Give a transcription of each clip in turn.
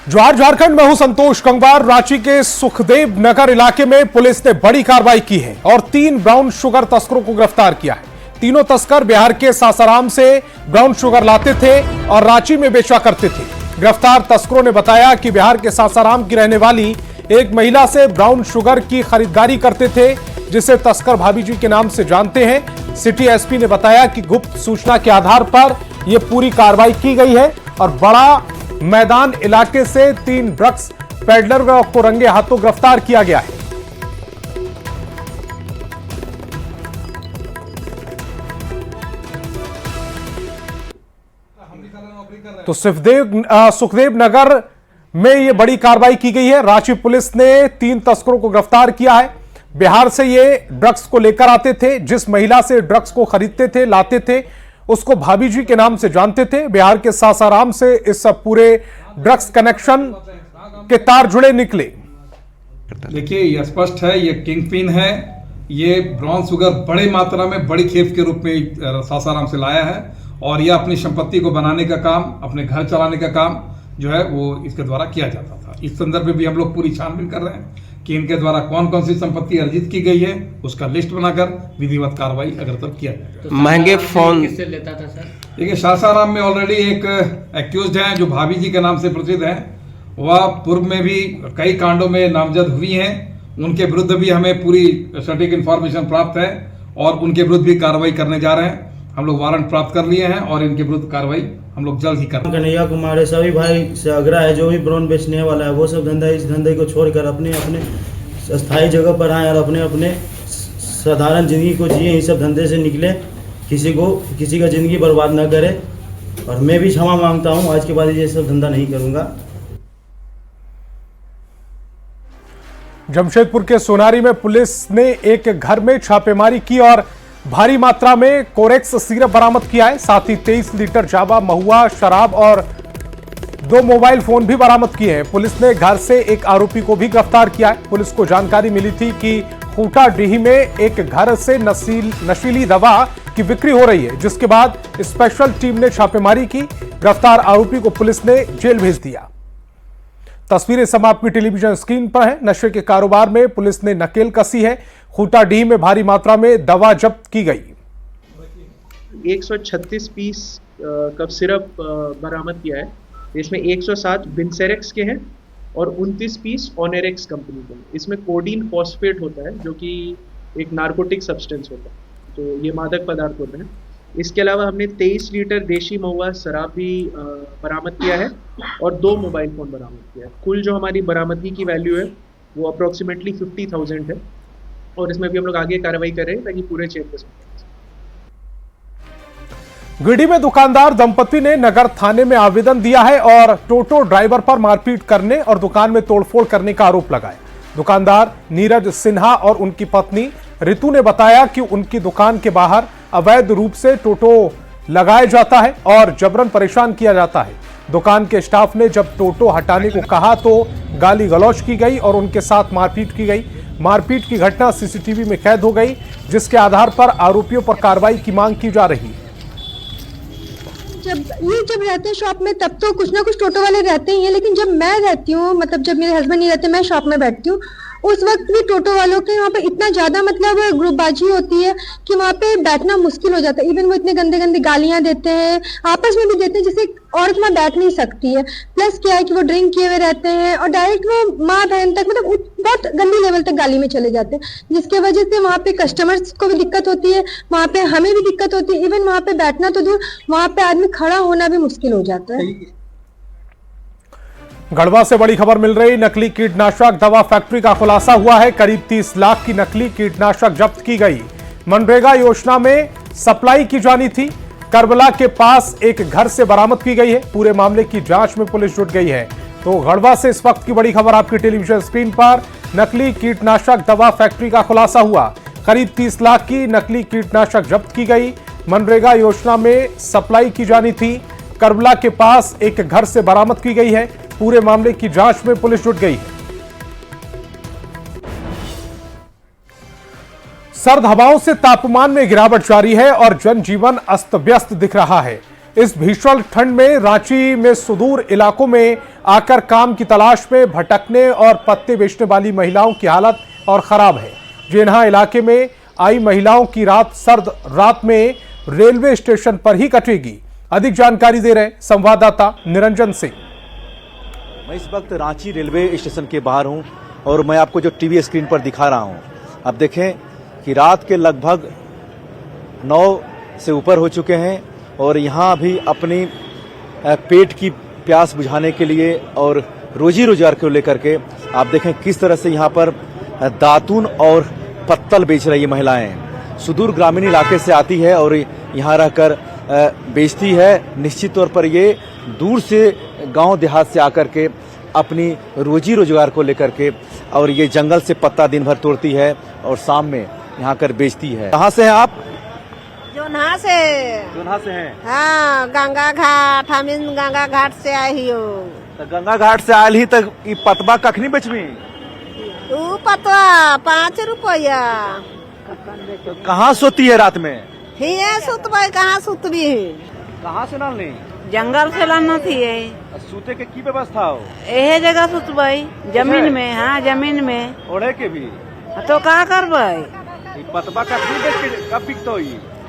ज्वार झारखंड में हूं संतोष गंगवार। रांची के सुखदेव नगर इलाके में पुलिस ने बड़ी कार्रवाई की है और 3 ब्राउन शुगर तस्करों को गिरफ्तार किया है। तीनों तस्कर बिहार के सासाराम से ब्राउन शुगर लाते थे और रांची में बेचा करते थे। गिरफ्तार तस्करों ने बताया कि बिहार के सासाराम की रहने वाली एक महिला से ब्राउन शुगर की खरीदारी करते थे, जिसे तस्कर भाभी जी के नाम से जानते हैं। सिटी एसपी ने बताया कि गुप्त सूचना के आधार पर यह पूरी कार्रवाई की गई है और बड़ा मैदान इलाके से 3 ड्रग्स पेडलर को रंगे हाथों गिरफ्तार किया गया है। तो सुखदेव नगर में यह बड़ी कार्रवाई की गई है। रांची पुलिस ने 3 तस्करों को गिरफ्तार किया है। बिहार से ये ड्रग्स को लेकर आते थे। जिस महिला से ड्रग्स को खरीदते थे, लाते थे, उसको भाभी जी के नाम से जानते थे। बिहार के सासाराम से इस पूरे ड्रग्स कनेक्शन के तार जुड़े निकले। देखिए, यह स्पष्ट है, ये किंग पिन है। ये ब्राउन शुगर बड़े मात्रा में बड़ी खेप के रूप में सासाराम से लाया है और यह अपनी संपत्ति को बनाने का काम, अपने घर चलाने का काम जो है वो इसके द्वारा किया जाता था। इस संदर्भ में भी हम लोग पूरी छानबीन कर रहे हैं कि इनके द्वारा कौन कौन सी संपत्ति अर्जित की गई है, उसका लिस्ट बनाकर विधिवत कार्रवाई अगर तक किया जाएगा। तो महंगे फोन किससे लेता था सर? देखिए, सासाराम में ऑलरेडी एक एक्यूज्ड हैं जो भाभी जी के नाम से प्रसिद्ध हैं। वह पूर्व में भी कई कांडों में नामजद हुई हैं। उनके विरुद्ध भी हमें पूरी सटीक इंफॉर्मेशन प्राप्त है और उनके विरुद्ध भी कार्रवाई करने जा रहे हैं। हम लोग वारंट प्राप्त कर लिए हैं और इनके विरुद्ध कार्रवाई हम लोग जल्द ही करेंगे। कन्हैया कुमार है, सभी भाई से आग्रह है, जो भी ब्राउन बेचने वाला है वो सब धंधा, इस धंधे को छोड़कर अपने अपने स्थायी जगह पर आए और अपने अपने साधारण जिंदगी को जिए। इस सब धंधे से निकले, किसी का जिंदगी बर्बाद ना करे। और मैं भी क्षमा मांगता हूँ, आज के बाद ये सब धंधा नहीं करूँगा। जमशेदपुर के सोनारी में पुलिस ने एक घर में छापेमारी की और भारी मात्रा में कोरेक्स सिरप बरामद किया है। साथ ही 23 लीटर जावा महुआ शराब और 2 मोबाइल फोन भी बरामद किए हैं। पुलिस ने घर से एक आरोपी को भी गिरफ्तार किया है। पुलिस को जानकारी मिली थी कि खूंटाडीह में एक घर से नशीली दवा की बिक्री हो रही है, जिसके बाद स्पेशल टीम ने छापेमारी की। गिरफ्तार आरोपी को पुलिस ने जेल भेज दिया। तस्वीरें सब आपकी टेलीविजन स्क्रीन पर है। नशे के कारोबार में पुलिस ने नकेल कसी है। खूंटाडीह में भारी मात्रा में दवा जब्त की गई। 136 पीस कफ सिरप बरामद किया है। इसमें 107 बिनसेरेक्स के हैं और 29 पीस ऑनेरेक्स कंपनी के हैं। इसमें कोडीन फॉस्फेट होता है, जो कि एक नार्कोटिक सब्सटेंस होता है, तो ये मादक पदार्थ होते हैं। इसके अलावा हमने 23 लीटर देशी महुआ शराब भी बरामद किया है और 2 मोबाइल फ़ोन बरामद किया है। कुल जो हमारी बरामदगी की वैल्यू है वो अप्रॉक्सीमेटली 50,000 है और इसमें भी हम लोग आगे कार्रवाई कर रहे हैं ताकि पूरे चेन पे। गिरिडीह में दुकानदार दंपति ने नगर थाने में आवेदन दिया है और टोटो ड्राइवर पर मारपीट करने और दुकान में तोड़फोड़ करने का आरोप लगाया। दुकानदार नीरज सिन्हा और उनकी पत्नी रितु ने बताया कि उनकी दुकान के बाहर अवैध रूप से टोटो लगाया जाता है और जबरन परेशान किया जाता है। दुकान के स्टाफ ने जब टोटो हटाने को कहा तो गाली गलौज की गई और उनके साथ मारपीट की गई। मारपीट की घटना सीसीटीवी में कैद हो गई, जिसके आधार पर आरोपियों पर कार्रवाई की मांग की जा रही है। जब रहते हैं शॉप में तब तो कुछ ना कुछ टोटो वाले रहते ही हैं, लेकिन जब मैं रहती हूँ, मतलब जब मेरे हस्बैंड नहीं रहते, मैं शॉप में बैठती हूँ, उस वक्त भी टोटो वालों के वहाँ पे इतना ज्यादा मतलब ग्रुपबाजी होती है कि वहाँ पे बैठना मुश्किल हो जाता है। इवन वो इतने गंदे गंदे गालियां देते हैं, आपस में भी देते हैं, जिससे औरत वहाँ बैठ नहीं सकती है। प्लस क्या है कि वो ड्रिंक किए हुए रहते हैं और डायरेक्ट वो माँ बहन तक, मतलब बहुत गंदी लेवल तक गाली में चले जाते हैं, जिसके वजह से वहाँ पे कस्टमर्स को भी दिक्कत होती है, वहाँ पे हमें भी दिक्कत होती है। इवन वहाँ पे बैठना तो दूर, वहाँ पे आदमी खड़ा होना भी मुश्किल हो जाता है। गढ़वा से बड़ी खबर मिल रही। नकली कीटनाशक दवा फैक्ट्री का खुलासा हुआ है। करीब 30 लाख की नकली कीटनाशक जब्त की गई। मनरेगा योजना में सप्लाई की जानी थी। करबला के पास एक घर से बरामद की गई है। पूरे मामले की जांच में पुलिस जुट गई है। तो गढ़वा से इस वक्त की बड़ी खबर आपकी टेलीविजन स्क्रीन पर। नकली कीटनाशक दवा फैक्ट्री का खुलासा हुआ। करीब 30 लाख की नकली कीटनाशक जब्त की गई। मनरेगा योजना में सप्लाई की जानी थी। करबला के पास एक घर से बरामद की गई है। पूरे मामले की जांच में पुलिस जुट गई है। सर्द हवाओं से तापमान में गिरावट जारी है और जनजीवन अस्त व्यस्त दिख रहा है। इस भीषण ठंड में रांची में सुदूर इलाकों में आकर काम की तलाश में भटकने और पत्ते बेचने वाली महिलाओं की हालत और खराब है। जिन्हा इलाके में आई महिलाओं की रात सर्द रात में रेलवे स्टेशन पर ही कटेगी। अधिक जानकारी दे रहे संवाददाता निरंजन सिंह। मैं इस वक्त रांची रेलवे स्टेशन के बाहर हूं और मैं आपको जो टीवी स्क्रीन पर दिखा रहा हूं, अब देखें कि रात के लगभग 9 से ऊपर हो चुके हैं और यहाँ भी अपनी पेट की प्यास बुझाने के लिए और रोजी रोजगार को लेकर के आप देखें किस तरह से यहाँ पर दातून और पत्तल बेच रही महिलाएं सुदूर ग्रामीण इलाके से आती है और यहाँ रहकर बेचती है। निश्चित तौर पर ये दूर से गांव देहात से आकर के अपनी रोजी रोजगार को लेकर के और ये जंगल से पत्ता दिन भर तोड़ती है और शाम में यहाँ कर बेचती है। कहाँ से हैं आप? जोन्हा से हैं। हाँ, गंगा घाट, हम गंगा घाट से आई हो। तो गंगा घाट से आयल ही तक ई पतबा कखनी बेचमी? तू पतवा 5 रुपया। तो कहाँ सोती है रात में? हिये सुतबे, कहाँ सुतबी? कहाँ से लानी? जंगल से लाना थी। सूते के की व्यवस्था हो? एहे जगह सुतबे, जमीन में। हाँ, जमीन में। ओढ़े के भी? तो कहाँ करबे? पतबा कखनी बेच के कब बिकतो?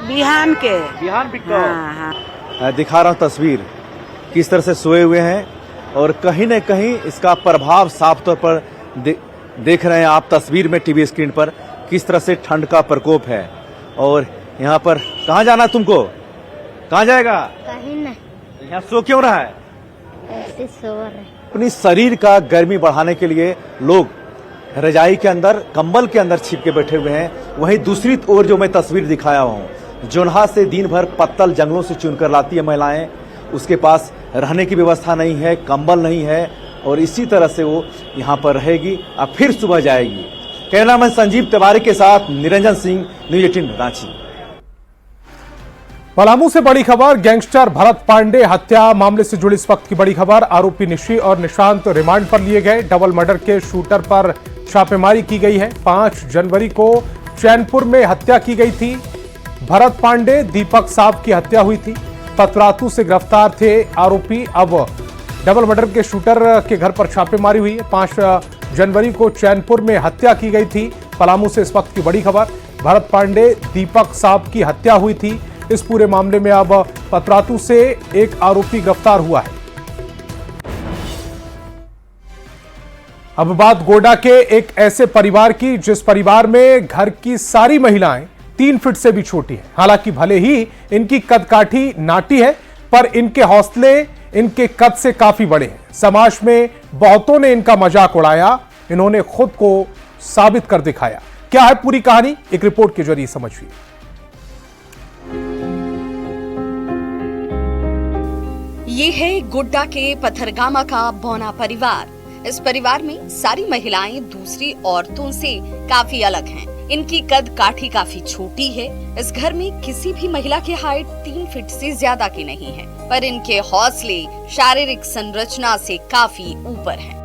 बिहान के। बिहान बिकतो? हाँ, हाँ। दिखा रहा हूँ तस्वीर किस तरह से सोए हुए हैं और कहीं न कहीं इसका प्रभाव साफ तौर पर देख रहे हैं आप तस्वीर में टीवी स्क्रीन पर किस तरह से ठंड का प्रकोप है। और यहाँ पर कहाँ जाना तुमको? कहाँ जाएगा? कहीं नहीं। यहाँ सो क्यों रहा है? ऐसे सो रहे। अपनी शरीर का गर्मी बढ़ाने के लिए लोग रजाई के अंदर कंबल के अंदर छिप के बैठे हुए हैं। वहीं दूसरी ओर जो मैं तस्वीर दिखाया हूँ, जोन्हा से दिन भर पत्तल जंगलों से चुनकर लाती है महिलाएं। उसके पास रहने की व्यवस्था नहीं है, कंबल नहीं है और इसी तरह से वो यहाँ पर रहेगी और फिर सुबह जाएगी। कहना मैं संजीव तिवारी के साथ निरंजन सिंह, न्यूज़ 18 रांची। पलामू से बड़ी खबर, गैंगस्टर भरत पांडे हत्या मामले से जुड़ी इस वक्त की बड़ी खबर। आरोपी निशी और निशांत रिमांड पर लिए गए। डबल मर्डर के शूटर पर छापेमारी की गई है। 5 जनवरी को चैनपुर में हत्या की गई थी। भरत पांडे, दीपक साहब की हत्या हुई थी। पतरातू से गिरफ्तार थे आरोपी। अब डबल मर्डर के शूटर के घर पर छापेमारी हुई है। 5 जनवरी को चैनपुर में हत्या की गई थी। पलामू से इस वक्त की बड़ी खबर, भरत पांडे, दीपक साहब की हत्या हुई थी। इस पूरे मामले में अब पतरातू से एक आरोपी गिरफ्तार हुआ है। अब बात गोड्डा के एक ऐसे परिवार की जिस परिवार में घर की सारी महिलाएं 3 फीट से भी छोटी हैं। हालांकि भले ही इनकी कदकाठी नाटी है पर इनके हौसले इनके कद से काफी बड़े हैं। समाज में बहुतों ने इनका मजाक उड़ाया, इन्होंने खुद को साबित कर दिखाया। क्या है पूरी कहानी, एक रिपोर्ट के जरिए समझिए। ये है गोड्डा के पथरगामा का बौना परिवार। इस परिवार में सारी महिलाएं दूसरी औरतों से काफी अलग हैं। इनकी कद काठी काफी छोटी है। इस घर में किसी भी महिला की हाइट 3 फीट से ज्यादा की नहीं है, पर इनके हौसले शारीरिक संरचना से काफी ऊपर हैं।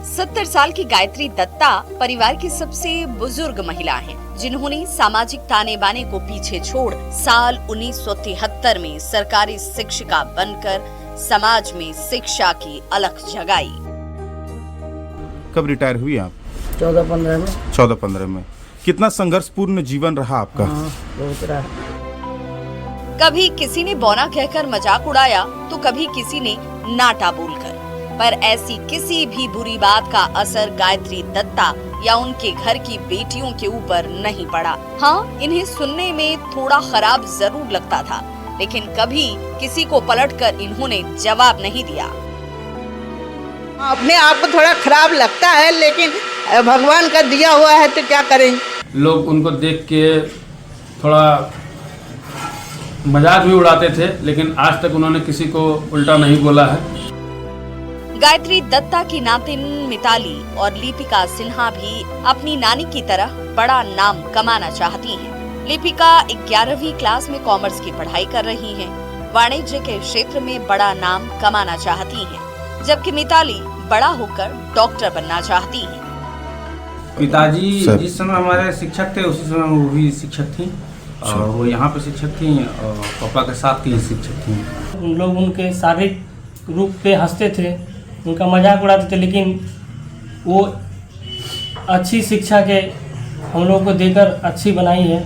70 साल की गायत्री दत्ता परिवार की सबसे बुजुर्ग महिला हैं, जिन्होंने सामाजिक ताने बाने को पीछे छोड़ साल 1973 में सरकारी शिक्षिका बनकर समाज में शिक्षा की अलख जगाई। कब रिटायर हुई आप? 14-15 में। 14-15 में। कितना संघर्षपूर्ण जीवन रहा आपका? बहुत रहा। कभी किसी ने बौना कहकर मजाक उड़ाया तो कभी किसी ने नाटा बोलकर, पर ऐसी किसी भी बुरी बात का असर गायत्री दत्ता या उनके घर की बेटियों के ऊपर नहीं पड़ा। हाँ, इन्हें सुनने में थोड़ा खराब जरूर लगता था, लेकिन कभी किसी को पलटकर इन्होंने जवाब नहीं दिया। अपने आप को थोड़ा खराब लगता है, लेकिन भगवान का दिया हुआ है तो क्या करें। लोग उनको देख के थोड़ा मजाक भी उड़ाते थे, लेकिन आज तक उन्होंने किसी को उल्टा नहीं बोला है। गायत्री दत्ता की नातिन मिताली और लिपिका सिन्हा भी अपनी नानी की तरह बड़ा नाम कमाना चाहती हैं। लिपिका 11वीं क्लास में कॉमर्स की पढ़ाई कर रही हैं। वाणिज्य के क्षेत्र में बड़ा नाम कमाना चाहती हैं, जबकि मिताली बड़ा होकर डॉक्टर बनना चाहती हैं। पिताजी जिस समय हमारे शिक्षक थे उसी समय वो भी शिक्षक थी, वो यहाँ पे शिक्षक थी और पापा के साथ की शिक्षक थी। उन लोग उनके शारीरिक रूप पे हंसते थे, उनका मजाक उड़ाते थे, लेकिन वो अच्छी शिक्षा के हम लोगों को देकर अच्छी बनाई है।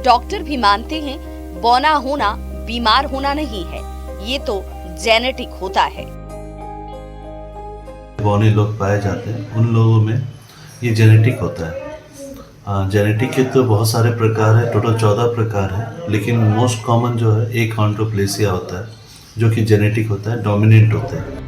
डॉक्टर भी मानते हैं बौना होना बीमार होना नहीं है, ये तो जेनेटिक होता है। बौने लोग पाए जाते हैं उन लोगों में ये जेनेटिक होता है। जेनेटिक के तो बहुत सारे प्रकार है, टोटल 14 प्रकार है, लेकिन मोस्ट कॉमन जो है एकॉन्ड्रोप्लेसिया होता है, जो कि जेनेटिक होता है, डोमिनेंट होता है।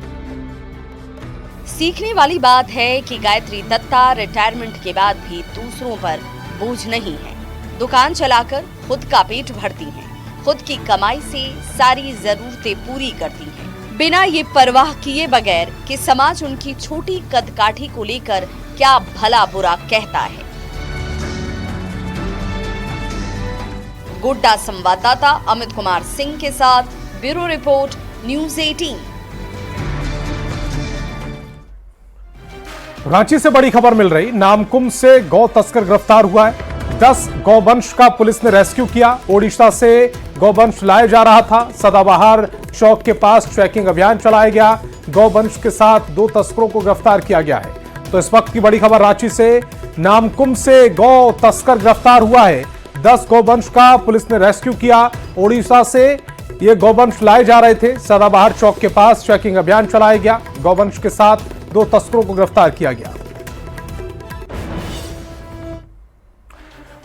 सीखने वाली बात है कि गायत्री दत्ता रिटायरमेंट के बाद भी दूसरों पर बोझ नहीं है। दुकान चलाकर खुद का पेट भरती हैं, खुद की कमाई से सारी जरूरतें पूरी करती हैं, बिना ये परवाह किए बगैर कि समाज उनकी छोटी कदकाठी को लेकर क्या भला बुरा कहता है। गोड्डा संवाददाता अमित कुमार सिंह के साथ ब्यूरो रिपोर्ट न्यूज़ 18। रांची से बड़ी खबर मिल रही, नामकुम से गौ तस्कर गिरफ्तार हुआ है। 10 गौवंश का पुलिस ने रेस्क्यू किया। ओडिशा से गौवंश लाया जा रहा था। सदाबहार चौक के पास चेकिंग अभियान चलाया गया। गौवंश के साथ 2 तस्करों को गिरफ्तार किया गया है। तो इस वक्त की बड़ी खबर रांची से, नामकुम से गौ तस्कर गिरफ्तार हुआ है। 10 गौवंश का पुलिस ने रेस्क्यू किया। ओडिशा से ये गौवंश लाए जा रहे थे। सदाबहार चौक के पास चेकिंग अभियान चलाया गया। गौवंश के साथ 2 तस्करों को गिरफ्तार किया गया।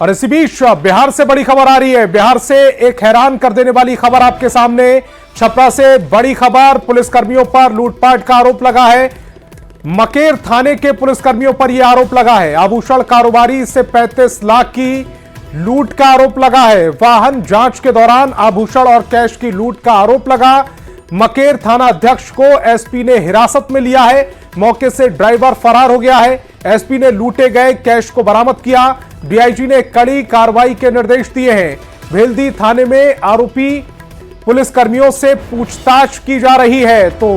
और इसी बीच बिहार से बड़ी खबर आ रही है। बिहार से एक हैरान कर देने वाली खबर आपके सामने। छपरा से बड़ी खबर, पुलिसकर्मियों पर लूटपाट का आरोप लगा है। मकेर थाने के पुलिसकर्मियों पर यह आरोप लगा है। आभूषण कारोबारी से 35 लाख की लूट का आरोप लगा है। वाहन जांच के दौरान आभूषण और कैश की लूट का आरोप लगा। मकेर थाना अध्यक्ष को एसपी ने हिरासत में लिया है। मौके से ड्राइवर फरार हो गया है। एसपी ने लूटे गए कैश को बरामद किया। डीआईजी ने कड़ी कार्रवाई के निर्देश दिए हैं। भेल्दी थाने में आरोपी पुलिसकर्मियों से पूछताछ की जा रही है। तो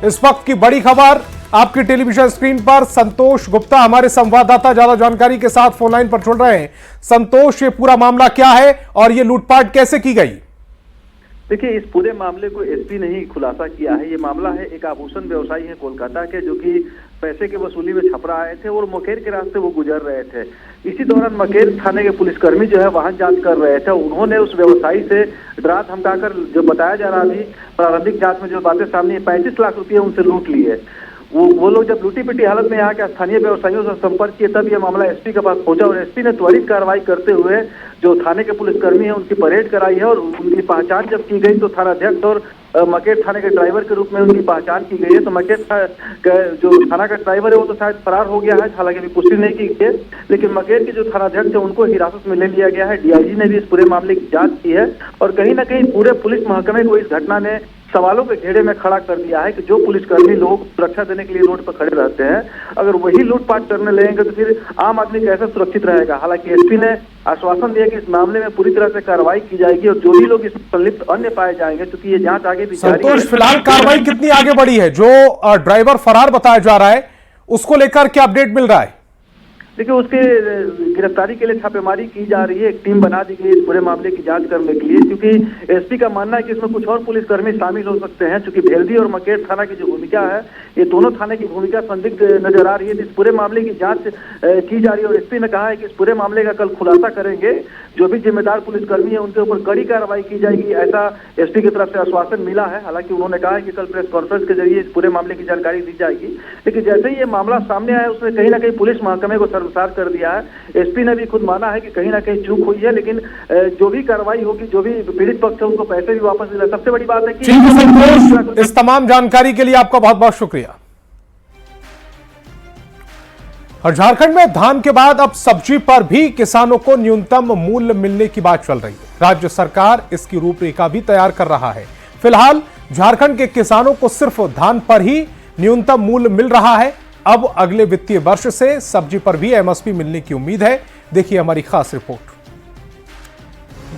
इस वक्त की बड़ी खबर आपकी टेलीविजन स्क्रीन पर। संतोष गुप्ता हमारे संवाददाता ज्यादा जानकारी के साथ फोन लाइन पर जुड़ रहे हैं। संतोष, ये पूरा मामला क्या है और ये लूटपाट कैसे की गई? देखिए, इस पूरे मामले को एसपी ने ही खुलासा किया है। ये मामला है, एक आभूषण व्यवसायी है कोलकाता के, जो कि पैसे के वसूली में छपरा आए थे और मकेर के रास्ते वो गुजर रहे थे। इसी दौरान मकेर थाने के पुलिसकर्मी जो है वाहन जांच कर रहे थे। उन्होंने उस व्यवसायी से डरा धमकाकर, जो बताया जा रहा अभी प्रारंभिक जांच में जो बातें सामने, 35 लाख रुपये उनसे लूट लिए। वो लोग जब लूटी पिटी हालत में यहाँ के स्थानीय व्यवसायियों से संपर्क किए, तब यह मामला एसपी के पास पहुंचा और एसपी ने त्वरित कार्रवाई करते हुए जो थाने के पुलिसकर्मी हैं उनकी परेड कराई है और उनकी पहचान जब की गई तो थानाध्यक्ष और मकेर थाने के ड्राइवर के रूप में उनकी पहचान की गई है। तो मकेर जो थाना का ड्राइवर है वो तो शायद फरार हो गया है, हालांकि अभी पुष्टि नहीं की गई है, लेकिन मकेर के जो थानाध्यक्ष है उनको हिरासत में ले लिया गया है। डीआईजी ने भी इस पूरे मामले की जांच की है और कहीं ना कहीं पूरे पुलिस महकमे को इस घटना ने सवालों के घेरे में खड़ा कर दिया है कि जो पुलिसकर्मी लोगों को सुरक्षा देने के लिए रोड पर खड़े रहते हैं, अगर वही लूटपाट करने लगेंगे तो फिर आम आदमी कैसे सुरक्षित रहेगा। हालांकि एसपी ने आश्वासन दिया कि इस मामले में पूरी तरह से कार्रवाई की जाएगी और जो भी लोग इसमें संलिप्त अन्य पाए जाएंगे, क्योंकि ये जांच आगे भी जारी है। फिलहाल कार्रवाई कितनी आगे बढ़ी है? जो ड्राइवर फरार बताया जा रहा है उसको लेकर क्या अपडेट मिल रहा है? देखिए, उसके गिरफ्तारी के लिए छापेमारी की जा रही है। एक टीम बना दी गई इस पूरे मामले की जांच करने के लिए, क्योंकि एसपी का मानना है कि इसमें कुछ और पुलिसकर्मी शामिल हो सकते हैं। क्योंकि भेल्दी और मकेर थाना की जो भूमिका है, ये दोनों थाने की भूमिका संदिग्ध नजर आ रही है। इस पूरे मामले की जांच की जा रही है और एसपी ने कहा है कि इस पूरे मामले का कल खुलासा करेंगे। जो भी जिम्मेदार पुलिसकर्मी है उनके ऊपर कड़ी कार्रवाई की जाएगी, ऐसा एसपी की तरफ से आश्वासन मिला है। हालांकि उन्होंने कहा है कि कल प्रेस कॉन्फ्रेंस के जरिए इस पूरे मामले की जानकारी दी जाएगी। लेकिन जैसे ही ये मामला सामने आया, उसने कहीं ना कहीं पुलिस महकमे को शर्मसार कर दिया है। एसपी ने भी खुद माना है कि कहीं ना कहीं चूक हुई है, लेकिन जो भी कार्रवाई होगी, जो भी पीड़ित पक्ष है उनको पैसे भी वापस मिले। सबसे बड़ी बात है कि इस तमाम जानकारी के लिए आपका बहुत बहुत शुक्रिया। और झारखंड में धान के बाद अब सब्जी पर भी किसानों को न्यूनतम मूल्य मिलने की बात चल रही है। राज्य सरकार इसकी रूपरेखा भी तैयार कर रहा है। फिलहाल झारखंड के किसानों को सिर्फ धान पर ही न्यूनतम मूल्य मिल रहा है। अब अगले वित्तीय वर्ष से सब्जी पर भी एमएसपी मिलने की उम्मीद है। देखिए हमारी खास रिपोर्ट।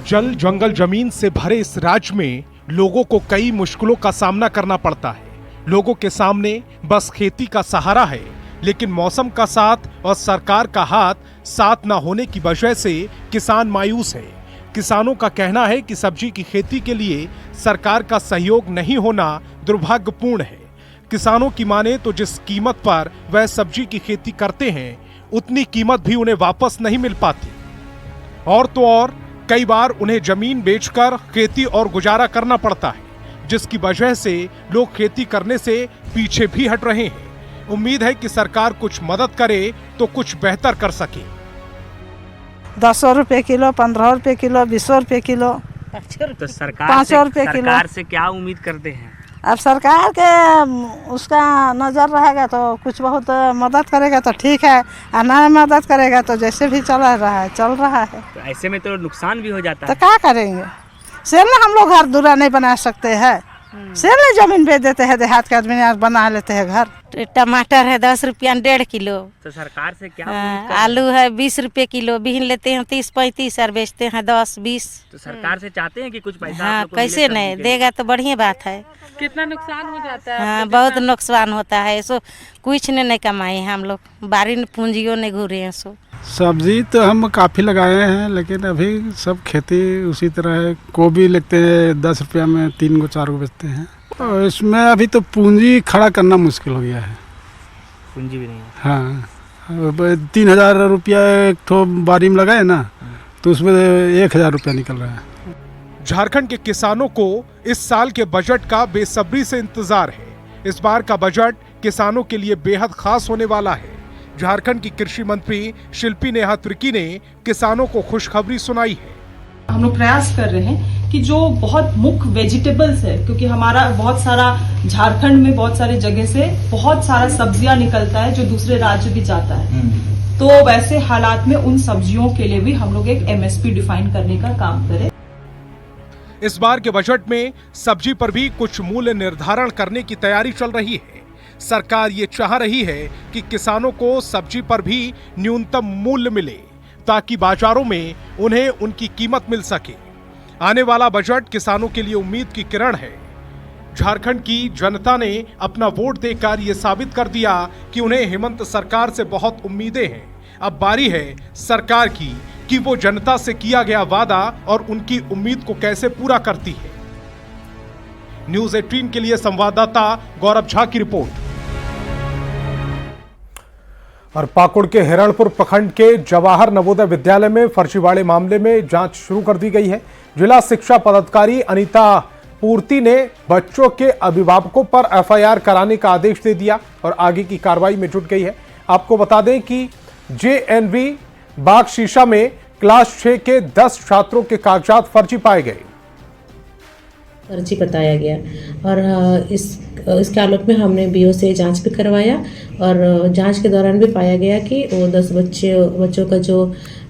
जल जंगल जमीन से भरे इस राज्य में लोगों को कई मुश्किलों का सामना करना पड़ता है। लोगों के सामने बस खेती का सहारा है। लेकिन मौसम का साथ और सरकार का हाथ साथ न होने की वजह से किसान मायूस है। किसानों का कहना है कि सब्जी की खेती के लिए सरकार का सहयोग नहीं होना दुर्भाग्यपूर्ण है। किसानों की माने तो जिस कीमत पर वह सब्जी की खेती करते हैं उतनी कीमत भी उन्हें वापस नहीं मिल पाती, और तो और कई बार उन्हें जमीन बेचकर खेती और गुजारा करना पड़ता है, जिसकी वजह से लोग खेती करने से पीछे भी हट रहे हैं। उम्मीद है कि सरकार कुछ मदद करे तो कुछ बेहतर कर सके। 10 रुपए किलो, 15 रुपए किलो, 20 रुपए किलो, तो सरकार 5 रुपए किलो। सरकार से क्या उम्मीद करते हैं? अब सरकार के उसका नज़र रहेगा तो कुछ बहुत मदद करेगा तो ठीक है, और ना मदद करेगा तो जैसे भी चल रहा है। तो ऐसे में तो नुकसान भी हो जाता तो है। क्या करेंगे? सेल ना हम लोग घर दूरा नहीं बना सकते हैं, सेल ने जमीन बेच देते हैं, देहात के आदमी बना लेते हैं घर। टमाटर है 10 रुपया 1.5 किलो। तो सरकार से क्या आलू है 20 रुपए किलो, बीन लेते हैं 30-35 और बेचते हैं 10-20। तो सरकार से चाहते हैं कि कुछ पैसा हाँ, कैसे नहीं देगा तो बढ़िया बात है। कितना नुकसान हो जाता है? हाँ, बहुत नुकसान होता है। सो कुछ ने नहीं कमाए हैं हम लोग, बारी ने पूंजियों ने घूरे हैं। सो सब्जी तो हम काफ़ी लगाए हैं, लेकिन अभी सब खेती उसी तरह है। गोभी लेते हैं 10 रुपया में 3 गो 4 गो बेचते हैं, और इसमें अभी तो पूंजी खड़ा करना मुश्किल हो गया है। पूंजी भी नहीं है। हाँ, 3000 रुपया एक ठो बारी में लगाए ना, तो उसमें 1000 रुपया निकल रहा है। झारखंड के किसानों को इस साल के बजट का बेसब्री से इंतजार है। इस बार का बजट किसानों के लिए बेहद खास होने वाला है। झारखंड की कृषि मंत्री शिल्पी नेहा तिर्की ने किसानों को खुशखबरी सुनाई है। हम लोग प्रयास कर रहे हैं कि जो बहुत मुख्य वेजिटेबल्स है, क्योंकि हमारा बहुत सारा झारखंड में बहुत सारी जगह से बहुत सारा सब्जियां निकलता है जो दूसरे राज्य भी जाता है, तो वैसे हालात में उन सब्जियों के लिए भी हम लोग एक MSP डिफाइन करने का काम करें। इस बार के बजट में सब्जी पर भी कुछ मूल्य निर्धारण करने की तैयारी चल रही है। सरकार ये चाह रही है कि किसानों को सब्जी पर भी न्यूनतम मूल्य मिले, ताकि बाजारों में उन्हें उनकी कीमत मिल सके। आने वाला बजट किसानों के लिए उम्मीद की किरण है। झारखंड की जनता ने अपना वोट देकर ये साबित कर दिया कि उन्हें हेमंत सरकार से बहुत उम्मीदें हैं। अब बारी है सरकार की कि वो जनता से किया गया वादा और उनकी उम्मीद को कैसे पूरा करती है। न्यूज़ 18 के लिए संवाददाता गौरव झा की रिपोर्ट। और पाकुड़ के हिरणपुर प्रखंड के जवाहर नवोदय विद्यालय में फर्जीवाड़े मामले में जांच शुरू कर दी गई है। जिला शिक्षा पदाधिकारी अनीता पूर्ति ने बच्चों के अभिभावकों पर FIR कराने का आदेश दे दिया और आगे की कार्रवाई में जुट गई है। आपको बता दें कि JNV बाग शीशा में क्लास 6 के 10 छात्रों के कागजात फर्जी पाए गए। फर्जी बताया गया और इसके आलोक में हमने BO से जांच भी करवाया और जांच के दौरान भी पाया गया कि वो 10 बच्चों का जो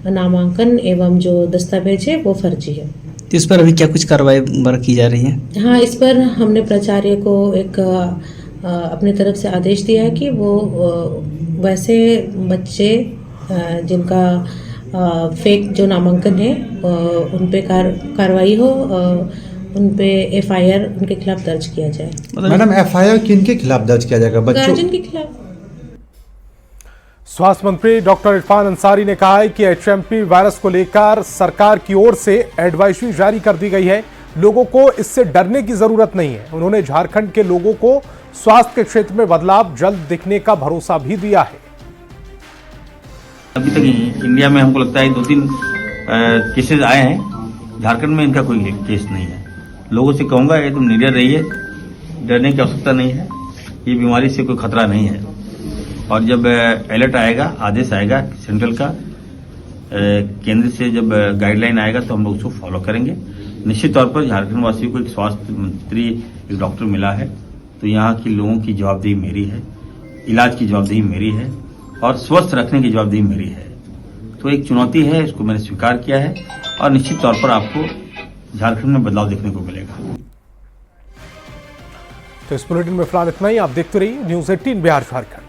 नामांकन एवं जो दस्तावेज है वो फर्जी है। तो इस पर अभी क्या कुछ कार्रवाई की जा रही है? हाँ, इस पर हमने प्राचार्य को एक अपने तरफ से आदेश दिया है कि वो वैसे बच्चे जिनका फेक जो नामांकन है उन पे कार्रवाई हो, उन पे FIR उनके खिलाफ दर्ज किया जाए। मैडम FIR किनके खिलाफ दर्ज किया जाएगा? गार्जियन के खिलाफ। स्वास्थ्य मंत्री डॉक्टर इरफान अंसारी ने कहा है कि HMP वायरस को लेकर सरकार की ओर से एडवाइजरी जारी कर दी गई है। लोगों को इससे डरने की जरूरत नहीं है। उन्होंने झारखंड के लोगों को स्वास्थ्य के क्षेत्र में बदलाव जल्द दिखने का भरोसा भी दिया है। अभी तक इंडिया में हमको लगता है 2-3 केसेस आए हैं। झारखंड में इनका कोई केस नहीं है। लोगों से कहूँगा ये तुम निडर रहिए, डरने की आवश्यकता नहीं है। ये बीमारी से कोई खतरा नहीं है। और जब अलर्ट आएगा, आदेश आएगा सेंट्रल का, केंद्र से जब गाइडलाइन आएगा तो हम लोग उसको फॉलो करेंगे। निश्चित तौर पर झारखंड वासियों को एक स्वास्थ्य मंत्री, एक डॉक्टर मिला है, तो यहाँ के लोगों की जवाबदेही मेरी है, इलाज की जवाबदेही मेरी है और स्वस्थ रखने की जवाबदेही मेरी है। तो एक चुनौती है, इसको मैंने स्वीकार किया है और निश्चित तौर पर आपको झारखंड में बदलाव देखने को मिलेगा। तो इस बुलेटिन में फिलहाल इतना ही। आप देखते रहिए न्यूज़ 18 बिहार झारखंड।